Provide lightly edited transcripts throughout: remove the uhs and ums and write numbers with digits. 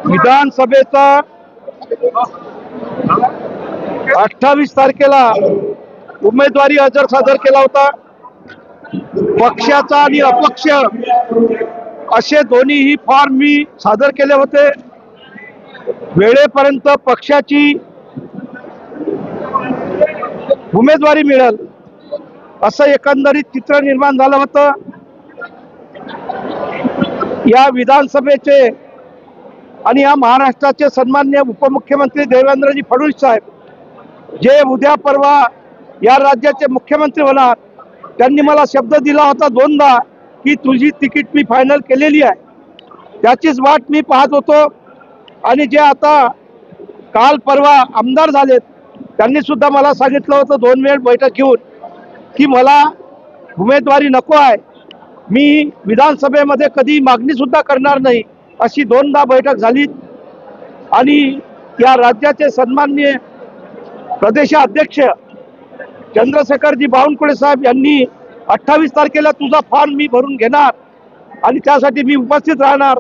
विधानसभेचा 28 तारखेला उमेदवारी अर्ज सादर केला होता। पक्षाचा आणि अपक्ष असे दोन्हीही फॉर्म मी सादर केले होते। वेळेपर्यंत पक्षाची उमेदवारी मिळेल असं एकंदरीत चित्र निर्माण झालं होतं। या विधानसभेचे आणि या महाराष्ट्राचे सन्माननीय उपमुख्यमंत्री देवेंद्रजी फडणवीस साहेब जे उद्या परवा या राज्याचे मुख्यमंत्री होणार, त्यांनी मला शब्द दिला होता दोनदा की तुझी तिकीट मी फायनल केलेली आहे। त्याचीच वाट मी पाहत होतो। आणि जे आता काल परवा आमदार झालेत त्यांनी सुद्धा मला सांगितलं होतं 2 वेळ बैठक घेऊन की मला उमेदवारी नको आहे, मी विधानसभेमध्ये कधी मागणी सुद्धा करणार नाही, अशी 2दा बैठक झाली। आणि या राज्याचे सन्माननीय प्रदेशाध्यक्ष चंद्रशेखरजी बावनकुळे साहेब यांनी 28 तारखेला तुझा फॉर्म मी भरून घेणार आणि त्यासाठी मी उपस्थित राहणार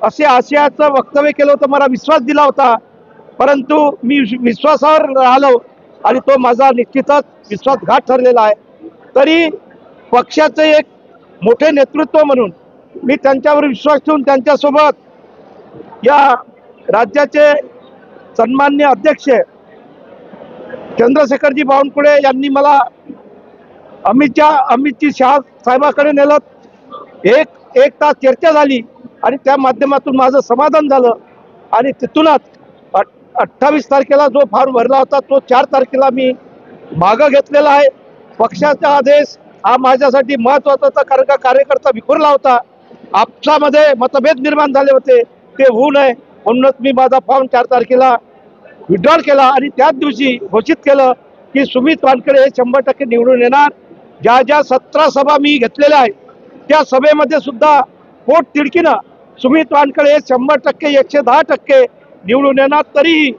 असे आशयाचं वक्तव्य केलं होतं। मला विश्वास दिला होता, परंतु मी विश्वासावर राहिलो आणि तो माझा निश्चितच विश्वासघात ठरलेला आहे। तरी पक्षाचे एक मोठे नेतृत्व म्हणून मी त्यांच्यावर विश्वास ठेवून त्यांच्यासोबत या राज्याचे सन्माननीय अध्यक्ष चंद्रशेखरजी बावनकुळे यांनी मला अमितजी शहा साहेबांकडे नेलं। एक तास चर्चा झाली आणि त्या माध्यमातून माझं समाधान झालं आणि तिथूनच 28 तारखेला जो फॉर्म भरला होता तो 4 तारखेला मी मागं घेतलेला आहे। पक्षाचा आदेश हा माझ्यासाठी महत्त्वाचा होता, कारण का कार्यकर्ता विखुरला होता, आपसामध्ये मतभेद निर्माण झाले होते, ते होऊ नये म्हणूनच मी माझा फॉर्म 4 तारखेला विड्रॉल केला आणि त्याच दिवशी घोषित केलं की सुमित वानखेडे हे 100% निवडून येणार। ज्या ज्या 17 सभा मी घेतलेल्या आहेत त्या सभेमध्ये सुद्धा पोट तिडकीनं सुमित वानखेडे हे 100% 110% निवडून येणार। तरीही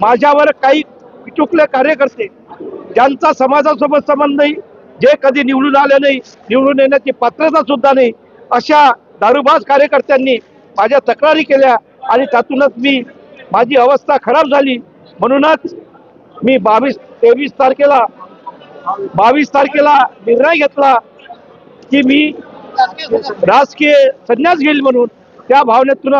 माझ्यावर काही चुकले कार्यकर्ते ज्यांचा समाजासोबत संबंध नाही, जे कधी निवडून आले नाही, निवडून येण्याची पात्रता सुद्धा नाही, अशा दारूबाज कार्यकर्त्यांनी माझ्या तक्रारी केल्या आणि त्यातूनच माझी अवस्था खराब झाली। म्हणूनच मी 22 तारखेला निर्णय घेतला की मी राजकीय संन्यास घेईल म्हणून। त्या भावनेतून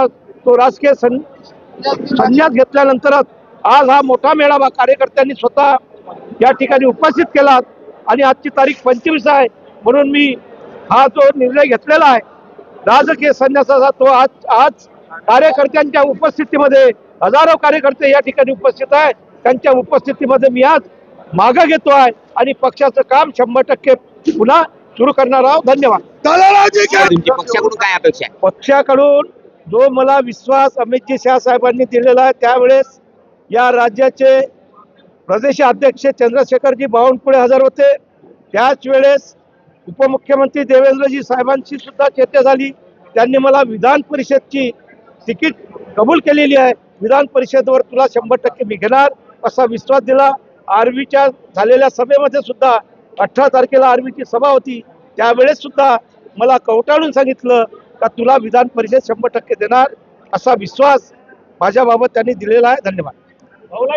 तो राजकीय संन्यास घेतल्यानंतरच आज हा मोठा मेळावा कार्यकर्त्यांनी स्वतः या ठिकाणी उपस्थित केला आणि आजची तारीख 25 आहे म्हणून मी हा जो निर्णय घेतलेला आहे राजकीय संन्यासाचा, तो आज कार्यकर्त्यांच्या उपस्थितीमध्ये हजारो कार्यकर्ते या ठिकाणी उपस्थित आहेत, त्यांच्या उपस्थितीमध्ये मी आज मागं घेतो आहे आणि पक्षाचं काम 100% पुन्हा सुरू करणार आहोत। धन्यवाद। पक्षाकडून काय अपेक्षा आहे? पक्षाकडून जो मला विश्वास अमितजी शहा साहेबांनी दिलेला आहे, त्यावेळेस या राज्याचे प्रदेशाध्यक्ष चंद्रशेखरजी बावनकुळे हजर होते। त्याच वेळेस उपमुख्यमंत्री देवेंद्रजी साहेबांशी सुद्धा चर्चा झाली। त्यांनी मला विधान परिषदची तिकीट कबूल केलेली आहे, विधान परिषदेवर तुला 100% मी घेणार असा विश्वास दिला। आर्वीच्या झालेल्या सभेमध्ये सुद्धा 18 तारखेला आर्वीची सभा होती, त्यावेळेस सुद्धा मला कवटाळून सांगितलं का तुला विधान परिषद 100% देणार असा विश्वास माझ्याबाबत त्यांनी दिलेला आहे। धन्यवाद।